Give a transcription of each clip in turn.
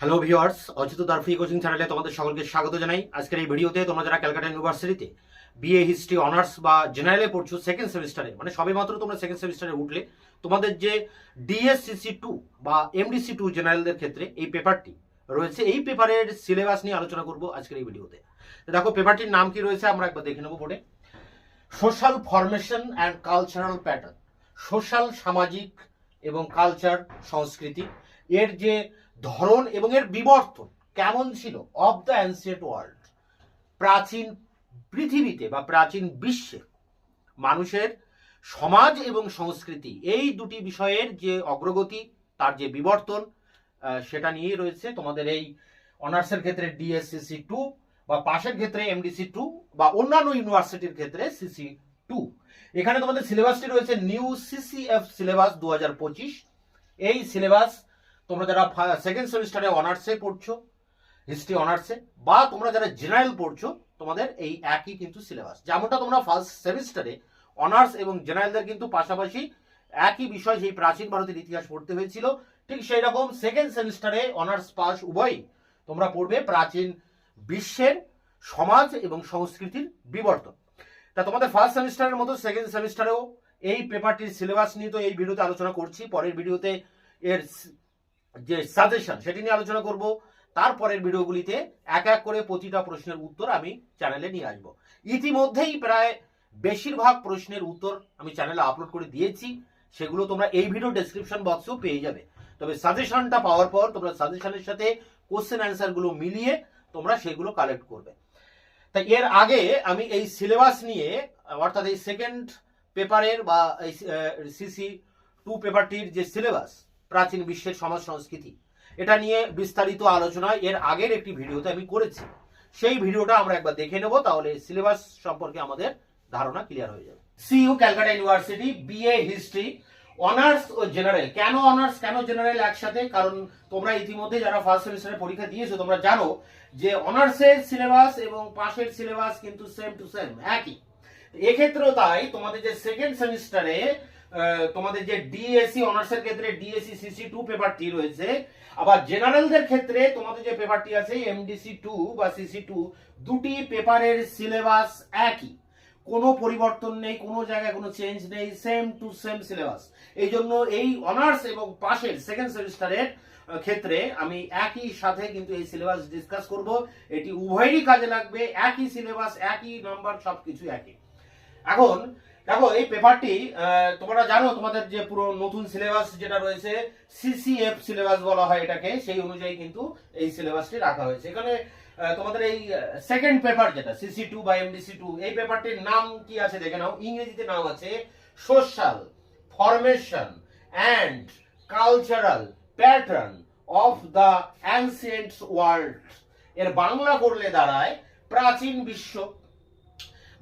Hello viewers, অচিত তার free coaching চ্যানেলে তোমাদের সকলকে স্বাগত জানাই। আজকের এই ভিডিওতে তোমরা যারা ক্যালকাটা ইউনিভার্সিটিতে বিএ হিস্ট্রি অনার্স বা জেনারেলে পড়ছো সেকেন্ড সেমিস্টারে, মানে সবে মাত্র তোমরা সেকেন্ড সেমিস্টারে উঠলে, তোমাদের যে ডিএসসিসি 2 বা এমডিসি 2 জেনারেলদের ক্ষেত্রে এই পেপারটি রয়েছে, এই পেপারের সিলেবাস নিয়ে আলোচনা করব আজকের এই ভিডিওতে। দেখো পেপারটির নাম কি রয়েছে আমরা একবার দেখে নেবো বোর্ডে। Social formation and cultural pattern, social সামাজিক এবং কালচার সংস্কৃতি, এর যে ধরন এবং এর বিবর্তন কেমন ছিল অফ দ্য অ্যানসিয়েন্ট ওয়ার্ল্ড, প্রাচীন পৃথিবীতে বা প্রাচীন বিশ্বে মানুষের সমাজ এবং সংস্কৃতি, এই দুটি বিষয়ের যে অগ্রগতি, তার যে বিবর্তন, সেটা নিয়েই রয়েছে তোমাদের এই অনার্সের ক্ষেত্রে ডিএসসিসি 2 বা পাশের ক্ষেত্রে এমডিসি 2 বা অন্যান্য ইউনিভার্সিটির ক্ষেত্রে সিসি 2। এখানে তোমাদের সিলেবাসটি রয়েছে নিউ সিসিএফ সিলেবাস 2025। এই সিলেবাস তোমরা যারা সেকেন্ড সেমিস্টারে অনার্সে পড়ছো হিস্ট্রি অনার্সে, বা তোমরা যারা জেনারেল পড়ছো, তোমাদের এই একই কিন্তু সিলেবাস। যেমনটা তোমরা ফার্স্ট সেমিস্টারে অনার্স এবং জেনারেলদের কিন্তু পাশাপাশি একই বিষয়, সেই প্রাচীন ভারতের ইতিহাস পড়তে হয়েছিল, ঠিক সেই রকম সেকেন্ড সেমিস্টারে অনার্স পাস উভয়ই তোমরা পড়বে প্রাচীন বিশ্বের সমাজ এবং সংস্কৃতির বিবর্তন। তা তোমাদের ফার্স্ট সেমিস্টারের মতো সেকেন্ড সেমিস্টারেও এই পেপারটির সিলেবাস নিয়ে তো এই ভিডিওতে আলোচনা করছি। পরের ভিডিওতে এর যে সাজেশন সেটি নিয়ে আলোচনা করব। তারপরের ভিডিওগুলিতে এক এক করে প্রতিটা প্রশ্নের উত্তর আমি চ্যানেলে নিয়ে আসব। ইতিমধ্যেই প্রায় বেশিরভাগ প্রশ্নের উত্তর আমি চ্যানেলে আপলোড করে দিয়েছি, সেগুলো তোমরা এই ভিডিও ডেসক্রিপশন বক্সেও পেয়ে যাবে। তবে সাজেশনটা পাওয়ার পর তোমরা সাজেশনের সাথে কোশ্চেন অ্যান্সারগুলো মিলিয়ে তোমরা সেগুলো কালেক্ট করবে। তাই এর আগে আমি এই সিলেবাস নিয়ে, অর্থাৎ এই সেকেন্ড পেপারের বা এই সিসি 2 পেপারটির যে সিলেবাস, প্রাচীন বিশ্বের সমাজ সংস্কৃতি, এটা নিয়ে বিস্তারিত আলোচনা এর আগের একটি ভিডিওতে আমি করেছি। সেই ভিডিওটা আমরা একবার দেখে নেব, তাহলে সিলেবাস সম্পর্কে আমাদের ধারণা ক্লিয়ার হয়ে যাবে। CU Calcutta university BA history honours ও জেনারেল। কেন অনার্স কেন জেনারেল একসাথে? কারণ তোমরা ইতিমধ্যে যারা ফার্স্ট সেমিস্টারে পরীক্ষা দিয়েছো তোমরা জানো যে অনার্সের সিলেবাস এবং পাশের সিলেবাস কিন্তু সেম টু সেম, একই। এক্ষেত্রেও তাই তোমাদের যে সেকেন্ড সেমিস্টারে তোমাদের যে ডিএসসি অনার্সের ক্ষেত্রে ডিএসসি সিসি 2 পেপারটি রয়েছে, আবার জেনারেলদের ক্ষেত্রে তোমাদের যে পেপারটি আছে এমডিসি 2 বা সিসি 2, দুটি পেপারের সিলেবাস একই, কোনো পরিবর্তন নেই, কোনো জায়গায় কোনো চেঞ্জ নেই, সেম টু সেম সিলেবাস। এই জন্য এই অনার্স এবং পাশের সেকেন্ড সেমিস্টারের ক্ষেত্রে আমি একই সাথে কিন্তু এই সিলেবাস ডিসকাস করব। এটি উভয়েরই কাজে লাগবে, একই সিলেবাস, একই নাম্বার, সবকিছু একই। এখন দেখো এই পেপারটি তোমরা জানো তোমাদের যে পুরো নতুন সিলেবাস যেটা রয়েছে সিসিএফ সিলেবাস বলা হয় এটাকে, সেই অনুযায়ী কিন্তু এই সিলেবাসটি রাখা হয়েছে। এখানে তোমাদের এই সেকেন্ড পেপার যেটা সিসি 2 বা এমডিসি 2, এই পেপারটির নাম কি আছে দেখে নাও। ইংরেজিতে নাম আছে social formation and cultural pattern of the ancient world. এর বাংলা করলে দাঁড়ায় প্রাচীন বিশ্ব।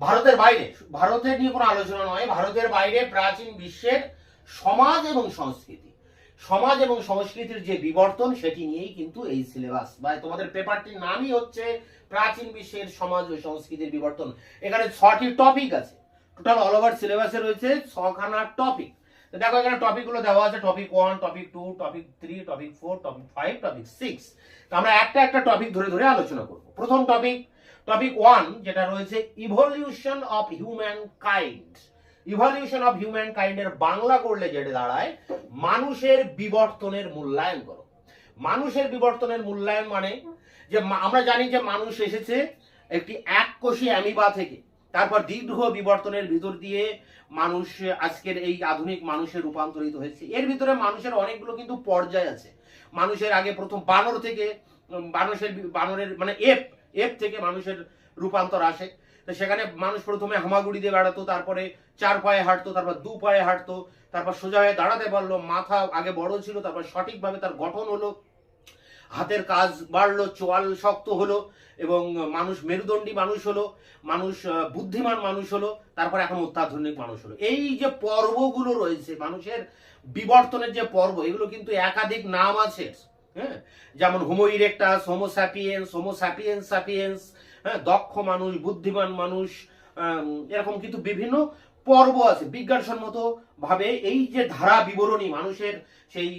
ভারতের বাইরে, ভারতের নিয়ে কোনো আলোচনা নয়, ভারতের বাইরে প্রাচীন বিশ্বের সমাজ এবং সংস্কৃতি, সমাজ এবং সংস্কৃতির যে বিবর্তন সেটি নিয়েই কিন্তু এই সিলেবাস বা তোমাদের পেপারটির নামই হচ্ছে প্রাচীন বিশ্বের সমাজ ও সংস্কৃতির বিবর্তন। এখানে 6টি টপিক আছে, টোটাল অল ওভার সিলেবাসে রয়েছে 6খানা টপিক। দেখো এখানে টপিক গুলো দেওয়া আছে, topic 1, topic 2, topic 3, topic 4, topic 5, topic 6। তো আমরা একটা একটা টপিক ধরে ধরে আলোচনা করব। প্রথম টপিক 1 যেটা রয়েছে evolution of human kind. Evolution of human কাইন্ডের বাংলা করলে যেটা দাঁড়ায় মানুষের বিবর্তনের মূল্যায়ন করো। মানুষের বিবর্তনের মূল্যায়ন মানে যে আমরা জানি যে মানুষ এসেছে একটি এককোষী অ্যামিবা থেকে, তারপর দীর্ঘ বিবর্তনের ভিতর দিয়ে মানুষ আজকের এই আধুনিক মানুষে রূপান্তরিত হয়েছে। এর ভিতরে মানুষের অনেকগুলো কিন্তু পর্যায় আছে। মানুষের আগে প্রথম বানর থেকে, বানরের মানে এপ থেকে মানুষের রূপান্তর আসে। তো সেখানে মানুষ প্রথমে হামাগুড়ি দিয়ে বেড়াতো, তারপরে 4 পায়ে হাঁটতো, তারপর 2 পায়ে হাঁটতো, তারপর সোজা হয়ে দাঁড়াতে পারলো, মাথা আগে বড় ছিল, তারপর সঠিকভাবে তার গঠন হলো, হাতের কাজ বাড়লো, চোয়াল শক্ত হলো, এবং মানুষ মেরুদণ্ডী মানুষ হলো, মানুষ বুদ্ধিমান মানুষ হলো, তারপর এখন অত্যাধুনিক মানুষ হলো। এই যে পর্বগুলো রয়েছে মানুষের বিবর্তনের যে পর্ব, এগুলো কিন্তু একাধিক নাম আছে। হ্যাঁ, যেমন হোমো ইরেক্টাস, হোমো সাপিয়েন্স, হ্যাঁ, দক্ষ মানুষ, বুদ্ধিমান মানুষ, এরকম কিন্তু বিভিন্ন পর্ব আছে বিজ্ঞানসম্মত ভাবে। এই যে ধারা বিবরণী মানুষের সেই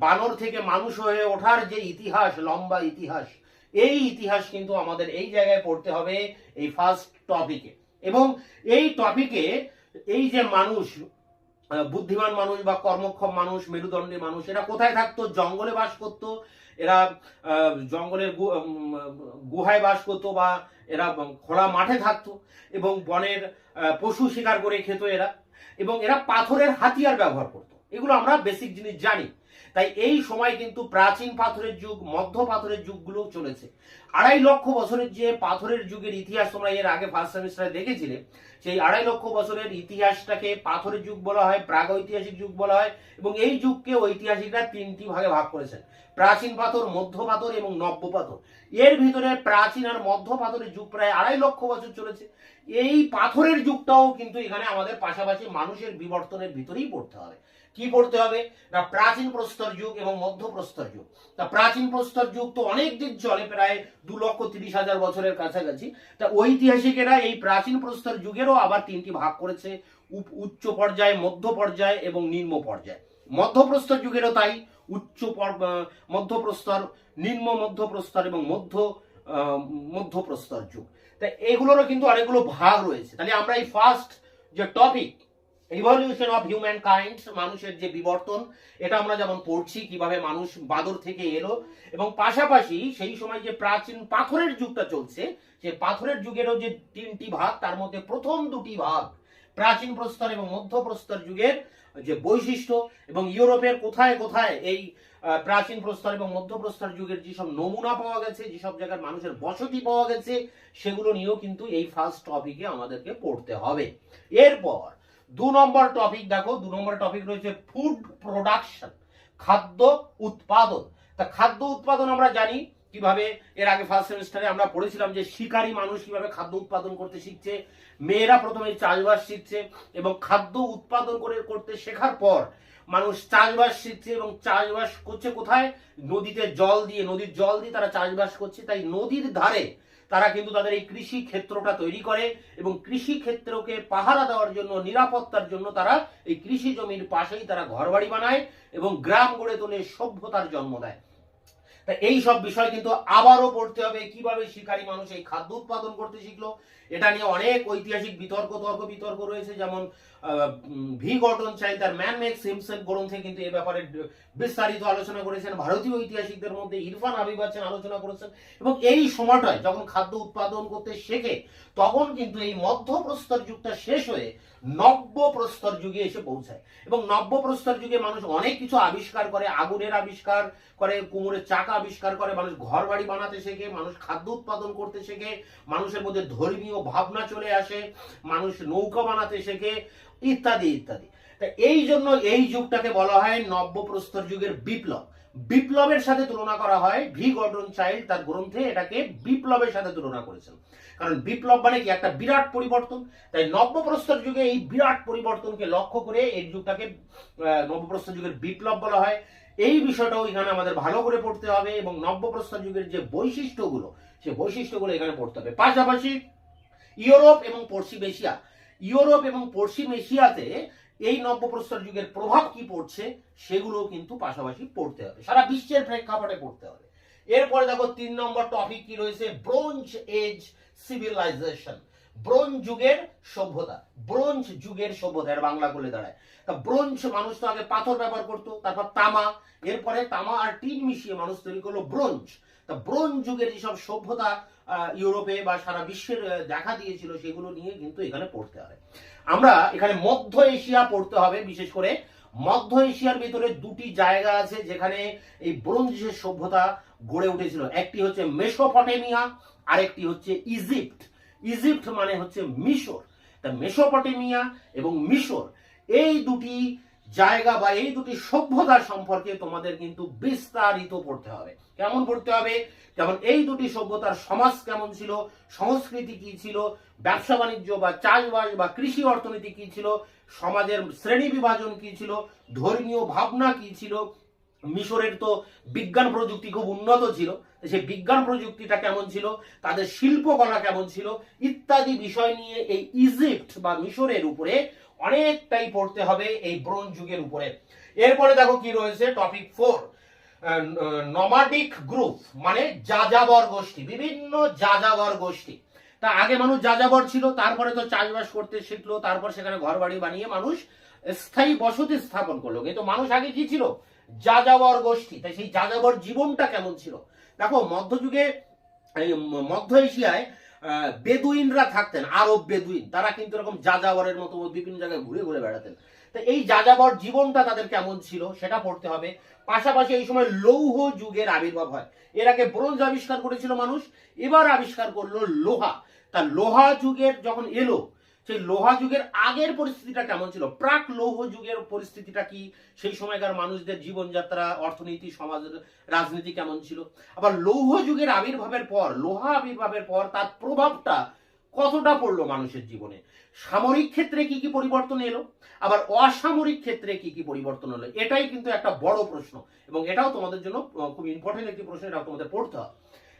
বানর থেকে মানুষ হয়ে ওঠার যে ইতিহাস, লম্বা ইতিহাস, এই ইতিহাস কিন্তু আমাদের এই জায়গায় পড়তে হবে এই ফার্স্ট টপিকে। এবং এই টপিকে এই যে মানুষ, বুদ্ধিমান মানুষ বা কর্মক্ষম মানুষ, মেরুদণ্ডী মানুষ, এরা কোথায় থাকতো? জঙ্গলে বাস করতো, এরা জঙ্গলের গুহায় বাস করতো, বা এরা খোলা মাঠে থাকতো এবং বনের পশু শিকার করে খেত এরা, এবং এরা পাথরের হাতিয়ার ব্যবহার করতো। এগুলো আমরা বেসিক জিনিস জানি। তাই এই সময় কিন্তু প্রাচীন পাথরের যুগ, মধ্য পাথরের যুগগুলো চলেছে। 2.5 লক্ষ বছরের যে পাথরের যুগের ইতিহাস তোমরা এর আগে ফার্স্ট সেমিস্টারে দেখেছিলে, সেই 2.5 লক্ষ বছরের ইতিহাসটাকে পাথরের যুগ বলা হয়, প্রাগৈতিহাসিক যুগ বলা হয়। এবং এই যুগকে ঐতিহাসিকরা 3টি ভাগে ভাগ করেছেন: প্রাচীন পাথর, মধ্য পাথর এবং নব্য পাথর। এর ভিতরে প্রাচীন আর মধ্য পাথরের যুগ প্রায় 2.5 লক্ষ বছর চলেছে। এই পাথরের যুগটাও কিন্তু এখানে আমাদের পাশাপাশি মানুষের বিবর্তনের ভিতরেই পড়তে হবে। কি পড়তে হবে না? প্রাচীন প্রস্তর যুগ এবং মধ্য প্রস্তর যুগ। তা প্রাচীন প্রস্তর যুগ তো অনেক দিন চলে, প্রায় 2,30,000 বছরের কাছাকাছি। তা ঐতিহাসিকেরা এই প্রাচীন প্রস্তর যুগেরও আবার 3টি ভাগ করেছে: উচ্চ পর্যায়, মধ্য পর্যায় এবং নিম্ন পর্যায়। মধ্য প্রস্তর যুগেরও তাই, উচ্চ মধ্য প্রস্তর, নিম্ন মধ্য প্রস্তর এবং মধ্য প্রস্তর যুগ। তা এগুলোরও কিন্তু অনেকগুলো ভাগ রয়েছে। তাহলে আমরা এই ফার্স্ট যে topic, evolution of human kind, মানুষের যে বিবর্তন, এটা আমরা যেমন পড়ছি কিভাবে মানুষ বাদর থেকে এলো, এবং পাশাপাশি সেই সময় যে প্রাচীন পাথরের যুগটা চলছে, সেই পাথরের যুগেরও যে 3টি ভাগ, তার মধ্যে প্রথম 2টি ভাগ প্রাচীন প্রস্তর এবং মধ্য প্রস্তর যুগের যে বৈশিষ্ট্য, এবং ইউরোপের কোথায় কোথায় এই প্রাচীন প্রস্তর এবং মধ্য প্রস্তর যুগের যেসব নমুনা পাওয়া গেছে, যেসব জায়গায় মানুষের বসতি পাওয়া গেছে, সেগুলো নিয়েও কিন্তু এই ফার্স্ট টপিকে আমাদেরকে পড়তে হবে। এরপর 2 নম্বর টপিক দেখো, 2 নম্বর টপিক রয়েছে ফুড প্রোডাকশন, খাদ্য উৎপাদন। তা খাদ্য উৎপাদন আমরা জানি কিভাবে, এর আগে ফার্স্ট সেমিস্টারে আমরা পড়েছিলাম যে শিকারী মানুষ কিভাবে খাদ্য উৎপাদন করতে শিখছে। মেয়েরা প্রথমে চাষবাস শিখছে, এবং খাদ্য উৎপাদন করতে শেখার পর মানুষ চাষবাস শিখছে, এবং চাষবাস করছে কোথায়? নদীতে জল দিয়ে, নদীর জল দিয়ে তারা চাষবাস করছে। তাই নদীর ধারে তারা কিন্তু তাদের এই কৃষি ক্ষেত্রটা তৈরি করে, এবং কৃষি ক্ষেত্রকে পাহারা দেওয়ার জন্য, নিরাপত্তার জন্য তারা এই কৃষি জমির পাশেই তারা ঘরবাড়ি বানায় এবং গ্রাম গড়ে তোলে, সভ্যতার জন্ম দেয়। তা এই সব বিষয় কিন্তু আবারও পড়তে হবে। কিভাবে শিকারী মানুষ এই খাদ্য উৎপাদন করতে শিখলো, এটা নিয়ে অনেক ঐতিহাসিক বিতর্ক রয়েছে। যেমন ভি গর্ডন চাইল্ড তার ম্যান মেক্স হিমসেলফ গ্রন্থে কিন্তু এ ব্যাপারে বিস্তারিত আলোচনা করেছেন। ভারতীয় ঐতিহাসিকদের মধ্যে ইরফান হাবিব আছেন, আলোচনা করেছেন। এবং এই সময়টায় যখন খাদ্য উৎপাদন করতে শেখে, তখন কিন্তু এই মধ্য প্রস্তর যুগটা শেষ হয়ে নব্য প্রস্তর যুগে এসে পৌঁছায়। এবং নব্য প্রস্তর যুগে মানুষ অনেক কিছু আবিষ্কার করে, আগুনের আবিষ্কার করে, কুমোরের চাকা আবিষ্কার করে, মানুষ ঘর বাড়ি বানাতে শেখে, মানুষ খাদ্য উৎপাদন করতে শেখে, মানুষের মধ্যে ধর্মীয় ভাবনা চলে আসে, মানুষ নৌকা বানাতে শেখে, ইত্যাদি ইত্যাদি। তা এই জন্য এই যুগটাকে বলা হয় নব্য প্রস্তর যুগের বিপ্লব। বিপ্লবের সাথে তুলনা করা হয়, ভি গর্ডন চাইল্ড তার গ্রন্থে এটাকে বিপ্লবের সাথে তুলনা করেছেন। কারণ বিপ্লব মানে কি? একটা বিরাট পরিবর্তন। তাই নব্যপ্রস্তর যুগে এই বিরাট পরিবর্তনকে লক্ষ্য করে এই যুগটাকে নব্যপ্রস্তর যুগের বিপ্লব বলা হয়। এই বিষয়টাও এখানে আমাদের ভালো করে পড়তে হবে, এবং নব্যপ্রস্তর যুগের যে বৈশিষ্ট্যগুলো, সেই বৈশিষ্ট্যগুলো এখানে পড়তে হবে। পাশাপাশি ইউরোপ এবং পশ্চিম এশিয়া, ইউরোপ এবং পশ্চিম এশিয়াতে এই নব্যপ্রস্তর যুগের প্রভাব কি পড়ছে, সেগুলো কিন্তু পাশাপাশি পড়তে হবে, সারা বিশ্বের প্রেক্ষাপটে পড়তে হবে। এরপরে দেখো 3 নম্বর টপিক কি রয়েছে? ব্রোঞ্জ এজ সিভিলাইজেশন, ব্রোঞ্জ যুগের সভ্যতা। ব্রোঞ্জ যুগের সভ্যতা এর বাংলা করলে দাঁড়ায়। তা ব্রোঞ্জ, মানুষ তো আগে পাথর ব্যবহার করতো, তারপর তামা, এরপরে তামা আর টিন মিশিয়ে মানুষ তৈরি করলো ব্রোঞ্জ। তা ব্রোঞ্জ যুগের যেসব সভ্যতা ইউরোপে বা সারা বিশ্বের দেখা দিয়েছিল, সেগুলো নিয়ে কিন্তু এখানে পড়তে হবে। আমরা এখানে মধ্য এশিয়া পড়তে হবে। বিশেষ করে মধ্য এশিয়ার ভিতরে 2টি জায়গা আছে যেখানে এই ব্রোঞ্জের সভ্যতা গড়ে উঠেছিল। একটি হচ্ছে মেসোপটেমিয়া, আরেকটি হচ্ছে ইজিপ্ট। ইজিপ্ট মানে হচ্ছে মিশর। তা মেসোপটেমিয়া এবং মিশর, এই 2টি জায়গা বা এই 2টি সভ্যতার সম্পর্কে তোমাদের কিন্তু বিস্তারিত পড়তে হবে। কেমন পড়তে হবে? যেমন এই 2টি সভ্যতার সমাজ কেমন ছিল, সংস্কৃতি কি ছিল, ব্যবসা বাণিজ্য বা চাষবাস বা কৃষি অর্থনীতি কি ছিল, সমাজের শ্রেণী বিভাজন কি ছিল, ধর্মীয় ভাবনা কি ছিল, মিশরের তো বিজ্ঞান প্রযুক্তি খুব উন্নত ছিল, সেই বিজ্ঞান প্রযুক্তিটা কেমন ছিল, তাদের শিল্পকলা কেমন ছিল ইত্যাদি বিষয় নিয়ে এই ইজিপ্ট বা মিশরের উপরে অনেকটাই পড়তে হবে এই ব্রোঞ্জ যুগের উপরে। এরপরে দেখো কি রয়েছে টপিক 4, নমাডিক গ্রুপ মানে যাযাবর গোষ্ঠী, বিভিন্ন যাযাবর গোষ্ঠী। তা আগে মানুষ যাযাবর ছিল, তারপরে তো চাষবাস করতে শিখলো, তারপর সেখানে ঘর বাড়ি বানিয়ে মানুষ স্থায়ী বসতি স্থাপন করলো, কিন্তু মানুষ আগে কি ছিল, যাযাবর গোষ্ঠী। তাই সেই যাযাবর জীবনটা কেমন ছিল দেখো, মধ্যযুগে মধ্য এশিয়ায় বেদুইনরা থাকতেন, আরব বেদুইন, তারা কিন্তু এরকম যাযাবরের মতো বিভিন্ন জায়গায় ঘুরে ঘুরে বেড়াতেন। তো এই যাযাবর জীবনটা তাদের কেমন ছিল সেটা পড়তে হবে। পাশাপাশি এই সময় লৌহ যুগের আবির্ভাব হয়, এর আগে ব্রোঞ্জ আবিষ্কার করেছিল মানুষ, এবার আবিষ্কার করলো লোহা। তা লোহা যুগের যখন এলো, সেই লোহা যুগের আগের পরিস্থিতিটা কেমন ছিল, প্রাক লৌহ যুগের পরিস্থিতিটা কি, সেই সময়কার মানুষদের জীবনযাত্রা, অর্থনীতি, সমাজ, রাজনীতি কেমন ছিল। আবার লৌহ যুগের আবির্ভাবের পর, লোহা আবির্ভাবের পর তার প্রভাবটা কতটা পড়লো মানুষের জীবনে, সামরিক ক্ষেত্রে কি কি পরিবর্তন এলো, আবার অসামরিক ক্ষেত্রে কি কি পরিবর্তন হলো, এটাই কিন্তু একটা বড় প্রশ্ন এবং এটাও তোমাদের জন্য খুব ইম্পর্টেন্ট একটি প্রশ্ন, এটাও তোমাদের পড়তে হবে।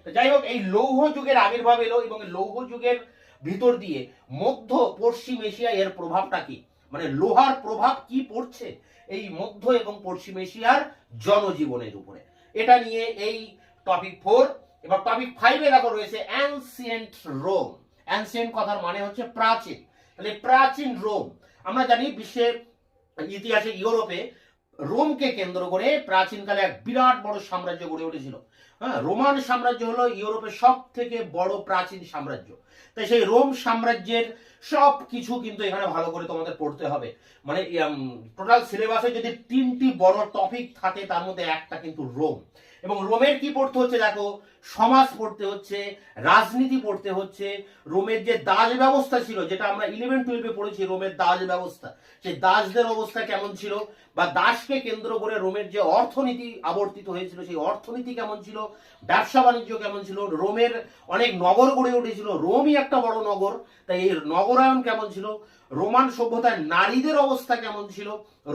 যাই হোক, এই লৌহ যুগের আবির্ভাব এলো এবং লৌহ যুগের ভিতর দিয়ে মধ্য পশ্চিম এশিয়া এর প্রভাবটা কি, মানে লোহার প্রভাব কি পড়ছে এই মধ্য এবং পশ্চিম এশিয়ার জনজীবনের উপরে, এটা নিয়ে এই টপিক 4। এবার টপিক 5 দেখো রয়েছে অ্যানসিয়েন্ট রোম। অ্যানসিয়েন্ট কথার মানে হচ্ছে প্রাচীন, তাহলে প্রাচীন রোম। আমরা জানি বিশ্বের ইতিহাসে ইউরোপে রোমকে কেন্দ্র করে প্রাচীনকালে এক বিরাট বড় সাম্রাজ্য গড়ে উঠেছিল। হ্যাঁ, রোমান সাম্রাজ্য হলো ইউরোপের সব থেকে বড় প্রাচীন সাম্রাজ্য। তাই সেই রোম সাম্রাজ্যের সব কিছু কিন্তু এখানে ভালো করে তোমাদের পড়তে হবে। মানে টোটাল সিলেবাসে যদি 3টি বড় টপিক থাকে তার মধ্যে একটা কিন্তু রোম। এবং রোমের কি পড়তে হচ্ছে দেখো, সমাজ পড়তে হচ্ছে, রাজনীতি পড়তে হচ্ছে, রোমের যে দাস ব্যবস্থা ছিল, যেটা আমরা 11-12 পড়েছি, রোমের দাস ব্যবস্থা, সেই দাসদের অবস্থা কেমন ছিল, বা দাসকে কেন্দ্র করে রোমের যে অর্থনীতি আবর্তিত হয়েছিল সেই অর্থনীতি কেমন ছিল, ব্যবসা বাণিজ্য কেমন ছিল, রোমের অনেক নগর গড়ে উঠেছিল, রোমই একটা বড় নগর, তাই এই নগরায়ন কেমন ছিল, রোমান সভ্যতায় নারীদের অবস্থা কেমন ছিল,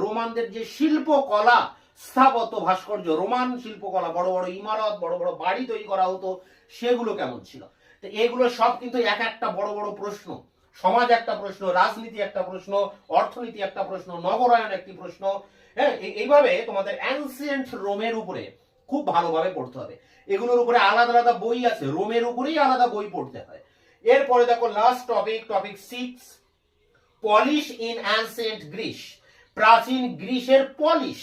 রোমানদের যে শিল্পকলা, স্থাপত্য, ভাস্কর্য, রোমান শিল্পকলা, বড় বড় ইমারত, বড় বড় বাড়ি তৈরি করা হতো, সেগুলো কেমন ছিল। তো এগুলো সব কিন্তু এক একটা বড় বড় প্রশ্ন, সমাজ একটা প্রশ্ন, রাজনীতি একটা প্রশ্ন, অর্থনীতি একটা প্রশ্ন, নগরায়ন একটি প্রশ্ন। হ্যাঁ, এইভাবে তোমাদের অ্যানসিয়েন্ট রোমের উপরে খুব ভালোভাবে পড়তে হবে। এগুলোর উপরে আলাদা আলাদা বই আছে, রোমের উপরেই আলাদা বই পড়তে হয়। এরপরে দেখো last topic, topic 6, polish in ancient Greece. প্রাচীন গ্রিসের পলিশ।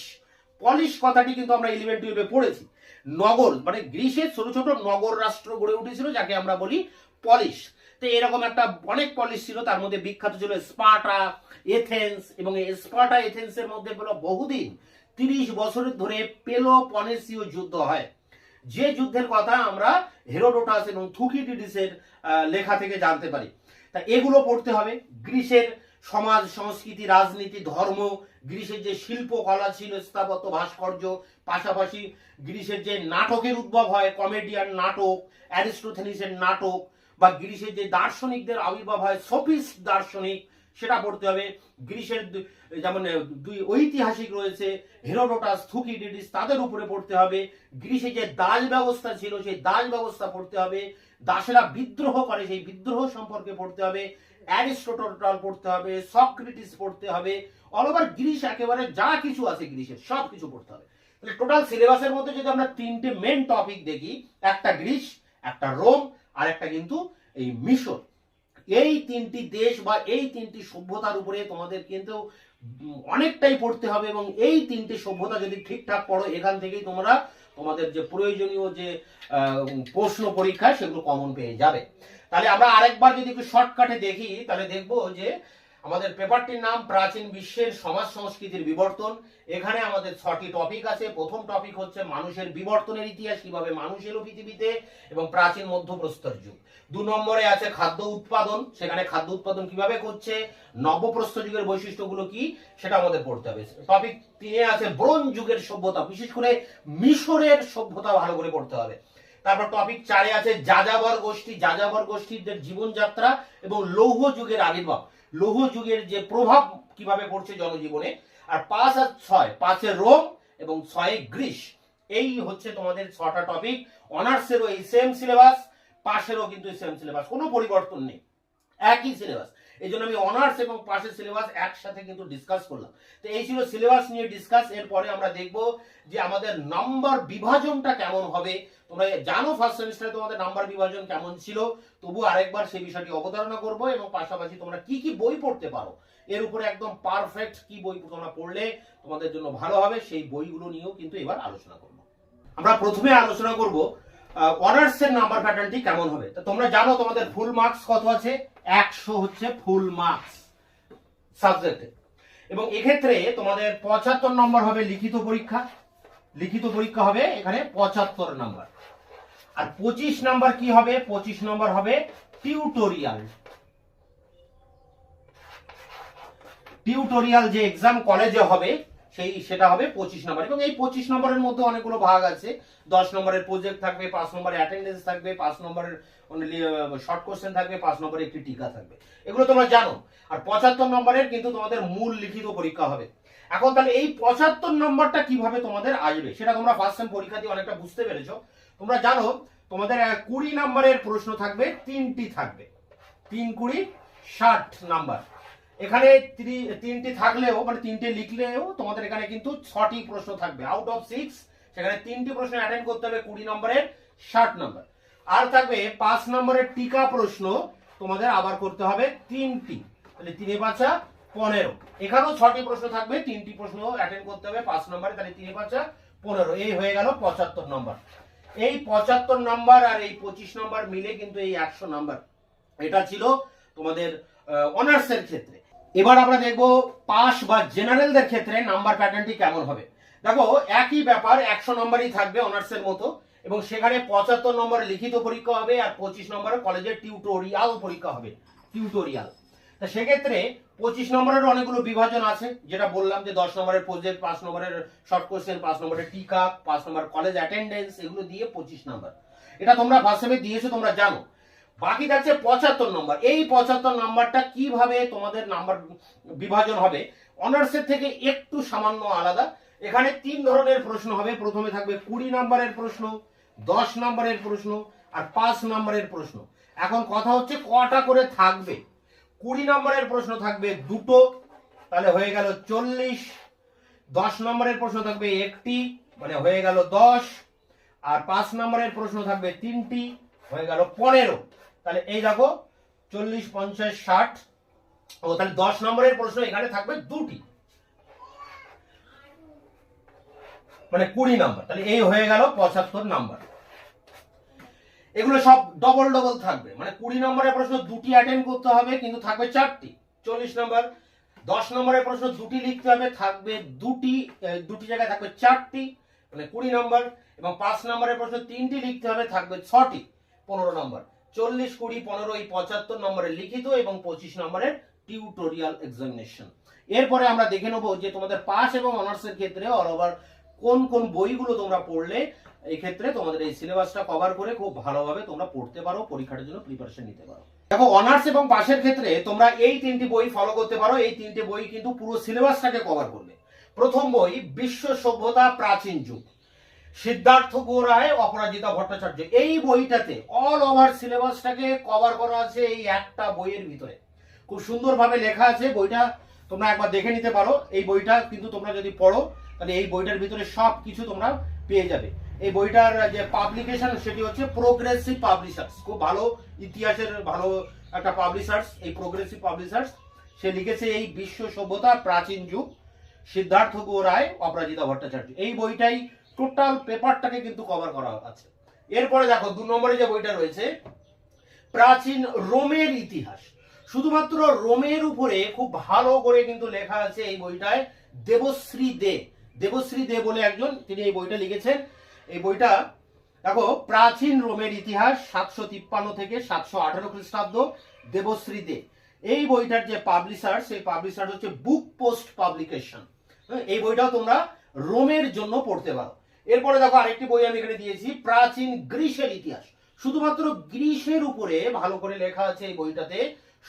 পলিশ কথাটি কিন্তু আমরা 11-12 পড়েছি। নগর মানে গ্রিসের ছোট ছোট নগর রাষ্ট্র গড়ে উঠেছিল যাকে আমরা বলি পলিশ। তো এরকম একটা অনেক পলিশ ছিল, তার মধ্যে বিখ্যাত ছিল স্পার্টা, এথেন্স, এবং এই স্পার্টা এথেন্সের মধ্যে বহুদিন 30 বছরের ধরে পেলোপনেসীয় যুদ্ধ হয়, যে যুদ্ধের কথা আমরা হেরোডোটাস এবং থুকিডিডিসের লেখা থেকে জানতে পারি। তা এগুলো পড়তে হবে। গ্রিসের সমাজ, সংস্কৃতি, রাজনীতি, ধর্ম, গ্রিসের যে শিল্পকলা ছিল, স্থাপত্য, ভাস্কর্য, পাশাপাশি গ্রিসের যে নাটকের উদ্ভব হয়, কমেডিয়ান নাটক, অ্যারিস্টোথেনিসের নাটক, বা গ্রিসের যে দার্শনিকদের আবির্ভাব হয়, সোফিস্ট দার্শনিক, সেটা পড়তে হবে। গ্রিসের যেমন 2 ঐতিহাসিক রয়েছে, হেরোডোটাস, থুকিডিডিস, তাদের উপরে পড়তে হবে। গ্রিসে যে দাস ব্যবস্থা ছিল সেই দাস ব্যবস্থা পড়তে হবে। দাসেরা বিদ্রোহ করে সেই বিদ্রোহ সম্পর্কে পড়তে হবে। অ্যারিস্টোটল পড়তে হবে, সক্রেটিস পড়তে হবে। অল ওভার গ্রিস একেবারে যা কিছু আছে গ্রিসের সব কিছু পড়তে হবে। তাহলে টোটাল সিলেবাসের মধ্যে যদি আমরা 3টে মেন টপিক দেখি, একটা গ্রিস, একটা রোম, আর একটা কিন্তু এই মিশর, এই 3টি দেশ বা এই 3টি সভ্যতার উপরে তোমাদের কিন্তু অনেকটাই পড়তে হবে। এবং এই 3টে সভ্যতা যদি ঠিকঠাক পড়ো, এখান থেকেই তোমরা তোমাদের যে প্রয়োজনীয় যে প্রশ্ন পরীক্ষা সেগুলো কমন পেয়ে যাবে। তাহলে আমরা আরেকবার যদি একটু শর্টকাটে দেখি, তাহলে দেখবো যে আমাদের পেপারটির নাম প্রাচীন বিশ্বের সমাজ সংস্কৃতির বিবর্তন। এখানে আমাদের 6টি টপিক আছে। প্রথম টপিক হচ্ছে মানুষের বিবর্তনের ইতিহাস, কিভাবে মানুষ এলো পৃথিবীতে, এবং প্রাচীন মধ্যপ্রস্তর যুগ। 2 নম্বরে আছে খাদ্য উৎপাদন, সেখানে খাদ্য উৎপাদন কিভাবে করছে, নবপ্রস্তর যুগের বৈশিষ্ট্যগুলো কি, সেটা আমাদের পড়তে হবে। টপিক 3-এ আছে ব্রোঞ্জ যুগের সভ্যতা, বিশেষ করে মিশরের সভ্যতা ভালো করে পড়তে হবে। তারপর টপিক 4-এ আছে যাযাবর গোষ্ঠী, যাযাবর গোষ্ঠীদের জীবনযাত্রা এবং লৌহ যুগের আবির্ভাব, লৌহ যুগের যে প্রভাব কিভাবে পড়ছে জনজীবনে। আর 5 আর 6, 5-এ রোম এবং 6 গ্রীস। এই হচ্ছে তোমাদের 6টা টপিক। অনার্সেরও এই সেম সিলেবাস, পাশেরও কিন্তু সেম সিলেবাস, কোনো পরিবর্তন নেই, একই সিলেবাস। এই জন্য আমি অনার্স এবং পাশের সিলেবাস একসাথে কিন্তু ডিসকাস করলাম। তো এই ছিল সিলেবাস নিয়ে ডিসকাস। এরপরে আমরা দেখব যে আমাদের নাম্বার বিভাজনটা কেমন হবে। তোমরা জানো ফার্স্ট সেমিস্টারে তোমাদের নাম্বার বিভাজন কেমন ছিল, তবু আরেকবার সেই বিষয়টি অবতারণা করব, এবং পাশাপাশি তোমরা কি কি বই পড়তে পারো, এর উপরে একদম পারফেক্ট কি বই তোমরা পড়লে তোমাদের জন্য ভালো হবে, সেই বইগুলো নিয়েও কিন্তু এবার আলোচনা করব। আমরা প্রথমে আলোচনা করব অনার্সের নাম্বার প্যাটার্নটি কেমন হবে। তো তোমরা জানো তোমাদের ফুল মার্কস কত আছে, 100 হচ্ছে ফুল মার্কস সাবজেক্টে, এবং এক্ষেত্রে তোমাদের 75 নম্বর হবে লিখিত পরীক্ষা। লিখিত পরীক্ষা হবে এখানে 75 নম্বর। আর 25 নম্বর কি হবে, 25 নম্বর হবে টিউটোরিয়াল। টিউটোরিয়াল যে এক্সাম কলেজে হবে সেটা হবে 25 নম্বর। এবং এই 25 নম্বরের মধ্যে অনেকগুলো ভাগ আছে। 10 নম্বরের প্রজেক্ট থাকবে, 5 নম্বরের অ্যাটেন্ডেন্স থাকবে, 5 নম্বরের শর্ট কোশ্চেন থাকবে, 5 নম্বরের একটি টিকা থাকবে, এগুলো তোমরা জানো। আর 75 নম্বরের কিন্তু তোমাদের মূল লিখিত পরীক্ষা হবে। এখন তাহলে এই 75 নম্বরটা কিভাবে তোমাদের আসবে সেটা তোমরা ফার্স্ট সেম পরীক্ষা দিয়ে অনেকটা বুঝতে পেরেছো। তোমরা জানো তোমাদের 20 নম্বরের প্রশ্ন থাকবে, 3টি থাকবে, 3 20 60 নাম্বার। এখানে 3টি থাকলেও মানে 3টে লিখলেও তোমাদের এখানে কিন্তু 6টি প্রশ্ন থাকবে আউট অফ 6। সেখানে 3টি প্রশ্ন অ্যাটেন্ড করতে হবে 20 নম্বরের, 60 নম্বর। আর থাকবে 5 নম্বরের টিকা প্রশ্ন তোমাদের আবার করতে হবে 3টি, তাহলে 3 এ 5 15। এখানেও 6টি প্রশ্ন থাকবে, 3টি প্রশ্ন অ্যাটেন্ড করতে হবে 5 নম্বরে, তাহলে 3 এ 5 15। এই হয়ে গেল 75 নম্বর। এই 75 নম্বর আর এই 25 নম্বর মিলে কিন্তু এই 100 নম্বর। এটা ছিল তোমাদের অনার্সের ক্ষেত্রে। এবার আমরা দেখব পাস বা জেনারেলদের ক্ষেত্রে নাম্বার প্যাটার্নটি কেমন হবে। দেখো একই ব্যাপার, 100 নম্বরই থাকবে অনার্সের মতো, এবং সেখানে 75 নম্বর লিখিত পরীক্ষা হবে আর 25 নম্বরের কলেজের টিউটোরিয়াল পরীক্ষা হবে, টিউটোরিয়াল। তা সেক্ষেত্রে 25 নম্বরের অনেকগুলো বিভাজন আছে, যেটা বললাম যে 10 নম্বরের প্রজেক্ট, 5 নম্বরের শর্ট কোশ্চেন, 5 নম্বরের টিকা, 5 নম্বর কলেজ অ্যাটেন্ডেন্স, এগুলো দিয়ে 25 নম্বর। এটা তোমরা ফার্স্ট সেমে দিয়েছো, তোমরা জানো। বাকি থাকছে 75 নম্বর। এই 75 নম্বরটা কিভাবে তোমাদের নাম্বার বিভাজন হবে অনার্সের থেকে একটু সামান্য আলাদা। এখানে 3 ধরনের প্রশ্ন হবে। প্রথমে থাকবে 20 নম্বরের প্রশ্ন, 10 নম্বরের প্রশ্ন আর 5 নম্বরের প্রশ্ন। এখন কথা হচ্ছে কটা করে থাকবে। 20 নম্বরের প্রশ্ন থাকবে 2টো, তাহলে হয়ে গেল 40। 10 নম্বরের প্রশ্ন থাকবে 1টি, মানে হয়ে গেল 10। আর 5 নম্বরের প্রশ্ন থাকবে 3টি, হয়ে গেল 15। তাহলে এই দেখো 40 50 60। ও তাহলে 10 নম্বরের প্রশ্ন এখানে থাকবে 2টি, মানে 20 নম্বর। তাহলে এই হয়ে গেল 75 নম্বর। এগুলো সব ডবল ডবল থাকবে, মানে 20 নম্বরের প্রশ্ন 2টি অ্যাটেন্ড করতে হবে, কিন্তু থাকবে 4টি। 40 নম্বর 10 নম্বরের প্রশ্ন 2টি লিখতে হবে, থাকবে 2টি জায়গায় থাকবে 4টি, মানে 20 নম্বর। এবং 5 নম্বরের প্রশ্ন 3টি লিখতে হবে, থাকবে 6টি, 15 নম্বর। 40 20 15 এই 75 নম্বরের লিখিত এবং 25 নম্বরের টিউটোরিয়াল এক্সামিনেশন। এরপরে আমরা দেখে নেবো যে তোমাদের পাস এবং অনার্সের ক্ষেত্রে অল ওভার কোন কোন বইগুলো তোমরা পড়লে এই ক্ষেত্রে তোমাদের এই সিলেবাসটা কভার করে খুব ভালোভাবে তোমরা পড়তে পারো, পরীক্ষার জন্য প্রিপারেশন নিতে পারো। দেখো অনার্স এবং পাসের ক্ষেত্রে তোমরা এই 3টি বই ফলো করতে পারো। এই 3টে বই কিন্তু পুরো সিলেবাসটাকে কভার করবে। প্রথম বই বিশ্ব সভ্যতা প্রাচীন যুগ, সিদ্ধার্থ গৌড়ায়, অপরাজিতা ভট্টাচার্য। এই বইটাতে অল ওভার সিলেবাসটাকে কভার করা আছে এই একটা বইয়ের ভিতরে। খুব সুন্দরভাবে লেখা আছে বইটা, তোমরা একবার দেখে নিতে পারো। এই বইটা কিন্তু তোমরা যদি পড়ো তাহলে এই বইটার ভিতরে সব কিছু তোমরা পেয়ে যাবে। এই বইটার যে পাবলিকেশন সেটি হচ্ছে প্রোগ্রেসিভ পাবলিশার্স, খুব ভালো ইতিহাসের ভালো একটা পাবলিশার্স। এই প্রোগ্রেসিভ পাবলিশার্স সে লিখেছে এই বিশ্ব সভ্যতা প্রাচীন যুগ, সিদ্ধার্থ গৌড়ায়, অপরাজিতা ভট্টাচার্য। এই বইটাই টোটাল পেপারটাকে কিন্তু কভার করা আছে। এরপরে দেখো 2 নম্বরে যে বইটা রয়েছে প্রাচীন রোমের ইতিহাস। শুধুমাত্র রোমের উপরে খুব ভালো করে কিন্তু লেখা আছে এই বইটায়। দেবশ্রী দে, দেবশ্রী দে বলে একজন, তিনি এই বইটা লিখেছেন। এই বইটা দেখো প্রাচীন রোমের ইতিহাস 753 থেকে 718 খ্রিস্টাব্দ, দেবশ্রী দে। এই বইটার যে পাবলিশার, সেই পাবলিশার হচ্ছে বুক পোস্ট পাবলিকেশন। এই বইটাও তোমরা রোমের জন্য পড়তে পারো। এরপরে দেখো আরেকটি বই আমি এখানে দিয়েছি, প্রাচীন গ্রিসের ইতিহাস। শুধুমাত্র গ্রিসের উপরে ভালো করে লেখা আছে এই বইটাতে,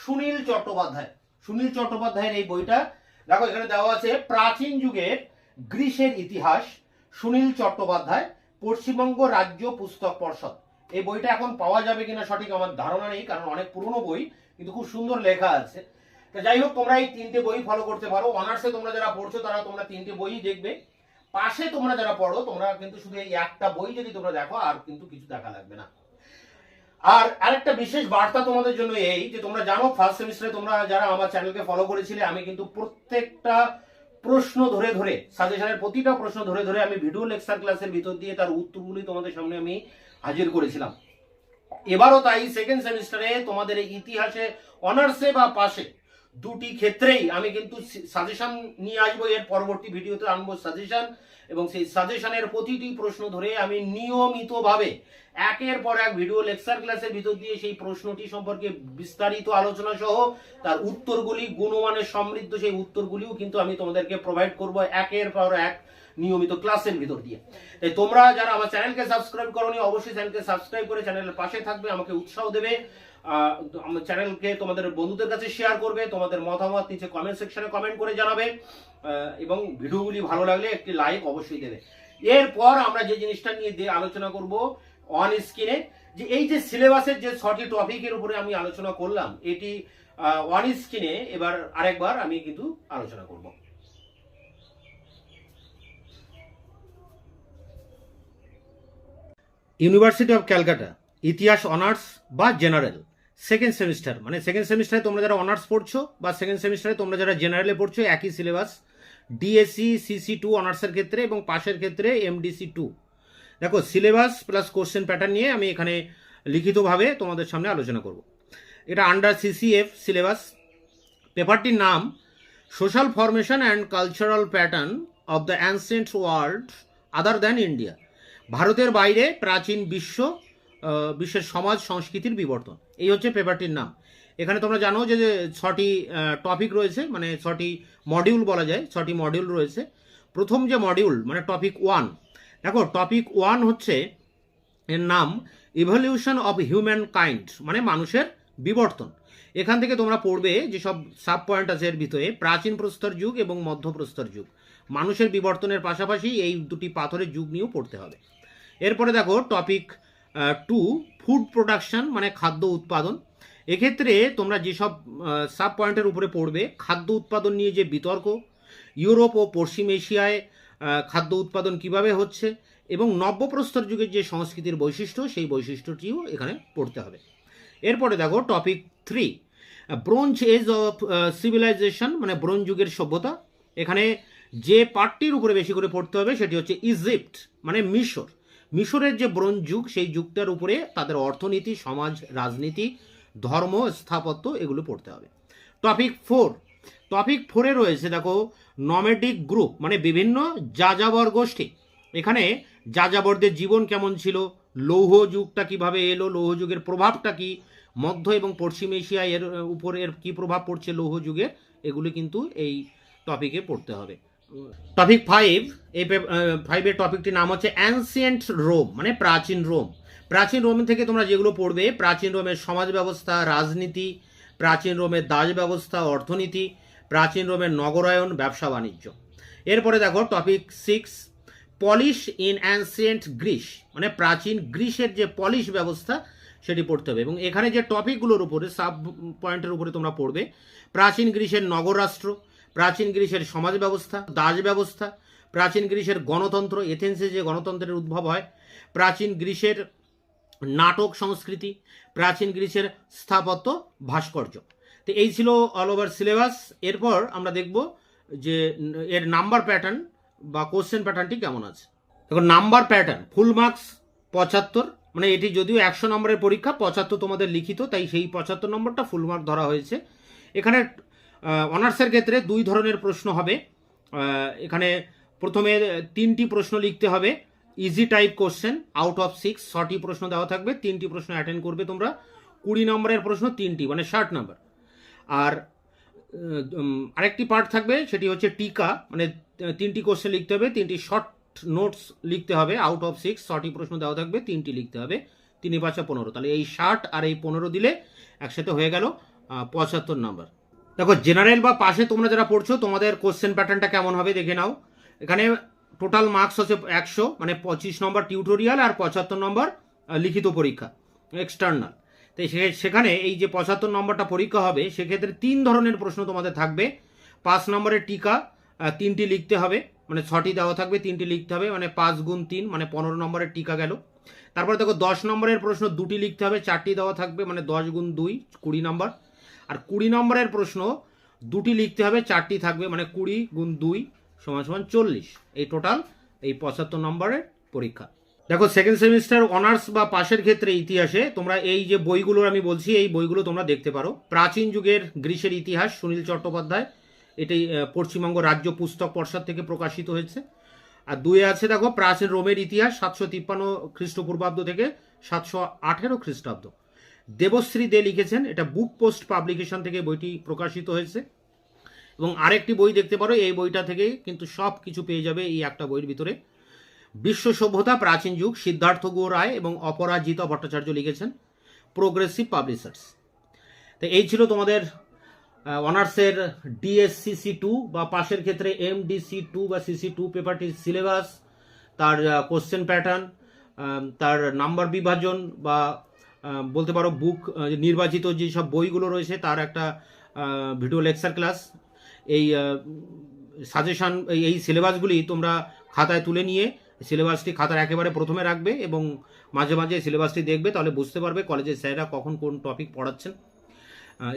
সুনীল চট্টোপাধ্যায়। সুনীল চট্টোপাধ্যায়ের এই বইটা দেখো এখানে দেওয়া আছে প্রাচীন যুগের গ্রিসের ইতিহাস, সুনীল চট্টোপাধ্যায়, পশ্চিমবঙ্গ রাজ্য পুস্তক পর্ষদ। এই বইটা এখন পাওয়া যাবে কিনা সঠিক আমার ধারণা নেই, কারণ অনেক পুরনো বই, কিন্তু খুব সুন্দর লেখা আছে। তো যাই হোক, তোমরা এই 3টে বই ফলো করতে পারো। অনার্সে তোমরা যারা পড়ছো তারা তোমরা 3টে বই দেখবে। পাশে তোমরা যারা পড়ো তোমরা কিন্তু শুধু এই একটা বই যদি তোমরা দেখো, আর কিন্তু কিছু দেখা লাগবে না। আর আরেকটা বিশেষ বার্তা তোমাদের জন্য এই যে, তোমরা জানো ফার্স্ট সেমিস্টারে তোমরা যারা আমার চ্যানেলকে ফলো করেছিলে, আমি কিন্তু প্রত্যেকটা প্রশ্ন ধরে ধরে, সাজেশনের প্রতিটা প্রশ্ন ধরে ধরে আমি ভিডিও লেকচার ক্লাসের ভিতর দিয়ে তার উত্তরগুলি তোমাদের সামনে আমি হাজির করেছিলাম। এবারও তাই সেকেন্ড সেমিস্টারে তোমাদের ইতিহাসে অনার্সে বা পাশে দুটি ক্ষেত্রেই আমি কিন্তু সাজেশন নিয়ে আসবো। এর পরবর্তী ভিডিওতে আনবো সাজেশন, এবং সেই সাজেশনের প্রতিটি প্রশ্ন ধরে আমি নিয়মিতভাবে একের পর এক ভিডিও লেকচার ক্লাসের ভিতর দিয়ে সেই প্রশ্নটি সম্পর্কে বিস্তারিত আলোচনা সহ তার উত্তরগুলি, গুণমানের সমৃদ্ধ সেই উত্তরগুলিও কিন্তু আমি তোমাদেরকে প্রোভাইড করব একের পর এক নিয়মিত ক্লাসের ভিতর দিয়ে। তাই তোমরা যারা আমার চ্যানেলকে সাবস্ক্রাইব করোনি, অবশ্যই চ্যানেলকে সাবস্ক্রাইব করে চ্যানেলের পাশে থাকবে, আমাকে উৎসাহ দেবে। আমার চ্যানেলকে তোমাদের বন্ধুদের কাছে শেয়ার করবে, তোমাদের মতামত নিচে কমেন্ট সেকশনে কমেন্ট করে জানাবে, এবং ভিডিওগুলি ভালো লাগলে একটি লাইক অবশ্যই দেবে। এরপর আমরা যে জিনিসটা নিয়ে আলোচনা করব অন স্ক্রিনে, যে এই যে সিলেবাসের যে 6টি টপিকের উপরে আমি আলোচনা করলাম, এটি অন স্ক্রিনে এবার আরেকবার আমি কিন্তু আলোচনা করব। ইউনিভার্সিটি অফ ক্যালকাটা ইতিহাস অনার্স বা জেনারেল সেকেন্ড সেমিস্টার, মানে সেকেন্ড সেমিস্টারে তোমরা যারা অনার্স পড়ছো বা সেকেন্ড সেমিস্টারে তোমরা যারা জেনারেলে পড়ছো, একই সিলেবাস, ডিএসসি CC2 অনার্সের ক্ষেত্রে এবং পাশের ক্ষেত্রে MDC2। দেখো, সিলেবাস প্লাস কোশ্চেন প্যাটার্ন নিয়ে আমি এখানে লিখিতভাবে তোমাদের সামনে আলোচনা করব। এটা আন্ডার CCF সিলেবাস। পেপারটির নাম social formation and cultural pattern of the ancient world other than India. ভারতের বাইরে প্রাচীন বিশ্বের সমাজ সংস্কৃতির বিবর্তন, এই হচ্ছে পেপারটির নাম। এখানে তোমরা জানো যে 6টি টপিক রয়েছে, মানে 6টি মডিউল বলা যায়, 6টি মডিউল রয়েছে। প্রথম যে মডিউল মানে টপিক 1, দেখো টপিক 1 হচ্ছে, এর নাম ইভলিউশন অফ হিউম্যান কাইন্ড, মানে মানুষের বিবর্তন। এখান থেকে তোমরা পড়বে যেসব সাব পয়েন্ট আছে এর ভিতরে, প্রাচীন প্রস্তর যুগ এবং মধ্যপ্রস্তর যুগ। মানুষের বিবর্তনের পাশাপাশি এই দুটি পাথরের যুগ নিয়েও পড়তে হবে। এরপরে দেখো টপিক 2 ফুড প্রোডাকশন, মানে খাদ্য উৎপাদন। এক্ষেত্রে তোমরা যেসব সাব পয়েন্টের উপরে পড়বে, খাদ্য উৎপাদন নিয়ে যে বিতর্ক, ইউরোপ ও পশ্চিম এশিয়ায় খাদ্য উৎপাদন কিভাবে হচ্ছে, এবং নব্যপ্রস্তর যুগের যে সংস্কৃতির বৈশিষ্ট্য, সেই বৈশিষ্ট্যটিও এখানে পড়তে হবে। এরপরে দেখো topic 3 bronze age of civilisation, মানে ব্রোঞ্জ যুগের সভ্যতা। এখানে যে পার্টটির উপরে বেশি করে পড়তে হবে সেটি হচ্ছে ইজিপ্ট, মানে মিশর। মিশরের যে ব্রোঞ্জ যুগ, সেই যুগটার উপরে তাদের অর্থনীতি, সমাজ, রাজনীতি, ধর্ম, স্থাপত্য, এগুলো পড়তে হবে। টপিক 4 রয়েছে দেখো নমেডিক গ্রুপ, মানে বিভিন্ন যাযাবর গোষ্ঠী। এখানে যাযাবরদের জীবন কেমন ছিল, লৌহ যুগটা কিভাবে এলো, লৌহ যুগের প্রভাবটা কি, মধ্য এবং পশ্চিম এশিয়া এর উপরে এর কী প্রভাব পড়ছে লৌহ যুগে, এগুলি কিন্তু এই টপিকে পড়তে হবে। টপিক 5, এই 5-এর টপিকটির নাম হচ্ছে অ্যানসিয়েন্ট রোম, মানে প্রাচীন রোম। প্রাচীন রোম থেকে তোমরা যেগুলো পড়বে, প্রাচীন রোমের সমাজ ব্যবস্থা, রাজনীতি, প্রাচীন রোমের দাস ব্যবস্থা, অর্থনীতি, প্রাচীন রোমের নগরায়ন, ব্যবসা বাণিজ্য। এরপরে দেখো topic 6 polish in ancient Greece, মানে প্রাচীন গ্রিসের যে পলিশ ব্যবস্থা সেটি পড়তে হবে। এবং এখানে যে টপিকগুলোর উপরে সাব পয়েন্টের উপরে তোমরা পড়বে, প্রাচীন গ্রিসের নগর রাষ্ট্র, প্রাচীন গ্রিসের সমাজ ব্যবস্থা, দাস ব্যবস্থা, প্রাচীন গ্রিসের গণতন্ত্র, এথেন্সে যে গণতন্ত্রের উদ্ভব হয়, প্রাচীন গ্রিসের নাটক সংস্কৃতি, প্রাচীন গ্রিসের স্থাপত্য, ভাস্কর্য। তো এই ছিল অল ওভার সিলেবাস। এরপর আমরা দেখব যে এর নাম্বার প্যাটার্ন বা কোশ্চেন প্যাটার্নটি কেমন আছে। দেখো নাম্বার প্যাটার্ন, ফুল মার্কস 75, মানে এটি যদিও 100 নম্বরের পরীক্ষা, 75 তোমাদের লিখিত, তাই সেই 75 নম্বরটা ফুল মার্ক ধরা হয়েছে। এখানে অনার্সের ক্ষেত্রে 2 ধরনের প্রশ্ন হবে। এখানে প্রথমে 3টি প্রশ্ন লিখতে হবে, easy type question, out of 6 6টি প্রশ্ন দেওয়া থাকবে, 3টি প্রশ্ন অ্যাটেন্ড করবে তোমরা, 20 নম্বরের প্রশ্ন 3টি, মানে 60 নম্বর। আর আরেকটি পার্ট থাকবে, সেটি হচ্ছে টিকা, মানে 3টি কোশ্চেন লিখতে হবে, 3টি শর্ট নোটস লিখতে হবে, আউট অফ 6 6টি প্রশ্ন দেওয়া থাকবে, 3টি লিখতে হবে, 3 × 5 = 15, তাহলে এই 60 আর এই 15 দিলে একসাথে হয়ে গেল 75 নম্বর। দেখো জেনারেল বা পাশে তোমরা যারা পড়ছো, তোমাদের কোশ্চেন প্যাটার্নটা কেমন হবে দেখে নাও। এখানে টোটাল মার্কস হচ্ছে 100, মানে 25 নম্বর টিউটোরিয়াল আর 75 নম্বর লিখিত পরীক্ষা এক্সটার্নাল। তো সেখানে এই যে 75 নম্বরটা পরীক্ষা হবে, সেক্ষেত্রে 3 ধরনের প্রশ্ন তোমাদের থাকবে। 5 নম্বরের টিকা 3টি লিখতে হবে, মানে 6টি দেওয়া থাকবে, 3টি লিখতে হবে, মানে 5 গুণ 3 মানে 15 নম্বরের টিকা গেল। তারপরে দেখো 10 নম্বরের প্রশ্ন 2টি লিখতে হবে, 4টি দেওয়া থাকবে, মানে 10 গুণ 2 20 নম্বর। আর 20 নম্বরের প্রশ্ন 2টি লিখতে হবে, 4টি থাকবে, মানে 20 গুণ 2 সমান সমান 40। এই টোটাল এই 75 নম্বরের পরীক্ষা। দেখো সেকেন্ড সেমিস্টার অনার্স বা পাশের ক্ষেত্রে ইতিহাসে তোমরা এই যে বইগুলো আমি বলছি, এই বইগুলো তোমরা দেখতে পারো। প্রাচীন যুগের গ্রীসের ইতিহাস, সুনীল চট্টোপাধ্যায়, এটি পশ্চিমবঙ্গ রাজ্য পুস্তক পর্ষদ থেকে প্রকাশিত হয়েছে। আর 2 আছে দেখো প্রাচীন রোমের ইতিহাস 753 খ্রিস্টপূর্বাব্দ থেকে 718 খ্রিস্টাব্দ। দেবশ্রী দে লিখেছেন, এটা বুক পোস্ট পাবলিকেশন থেকে বইটি প্রকাশিত হয়েছে। এবং আরেকটি বই দেখতে পারো, এই বইটা থেকে কিন্তু সব কিছু পেয়ে যাবে এই একটা বইয়ের ভিতরে। বিশ্ব সভ্যতা প্রাচীন যুগ, সিদ্ধার্থ গো রায় এবং অপরাজিতা ভট্টাচার্য লিখেছেন, প্রোগ্রেসিভ পাবলিশার্স। তো এই ছিল তোমাদের অনার্সের DSCC2 বা পাশের ক্ষেত্রে MDC2 বা CC2 পেপারটির সিলেবাস, তার কোশ্চেন প্যাটার্ন, তার নাম্বার বিভাজন বা বলতে পারো বুক নির্বাচিত যেসব বইগুলো রয়েছে তার একটা ভিডিও লেকচার ক্লাস। এই সাজেশন, এই সিলেবাসগুলি তোমরা খাতায় তুলে নিয়ে সিলেবাসটি খাতার একেবারে প্রথমে রাখবে এবং মাঝে মাঝে সিলেবাসটি দেখবে, তাহলে বুঝতে পারবে কলেজের স্যাররা কখন কোন টপিক পড়াচ্ছেন।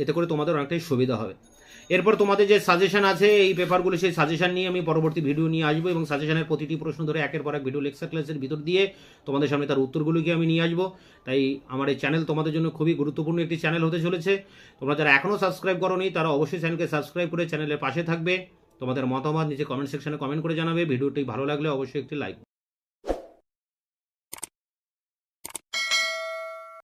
এতে করে তোমাদের অনেকটাই সুবিধা হবে। এরপর তোমাদের যে সাজেশন আছে এই পেপারগুলো, সেই সাজেশন নিয়ে আমি পরবর্তী ভিডিও নিয়ে আসবো এবং সাজেশনের প্রতিটি প্রশ্ন ধরে একের পর এক ভিডিও লেকচার ক্লাসের ভিতর দিয়ে তোমাদের সামনে তার উত্তরগুলোকে আমি নিয়ে আসবো। তাই আমার এই চ্যানেল তোমাদের জন্য খুবই গুরুত্বপূর্ণ একটি চ্যানেল হতে চলেছে। তোমরা যারা এখনও সাবস্ক্রাইব করোনি তারা অবশ্যই চ্যানেলকে সাবস্ক্রাইব করে চ্যানেলের পাশে থাকবে। তোমাদের মতামত নিচে কমেন্ট সেকশনে কমেন্ট করে জানাবে। ভিডিওটি ভালো লাগলে অবশ্যই একটি লাইক।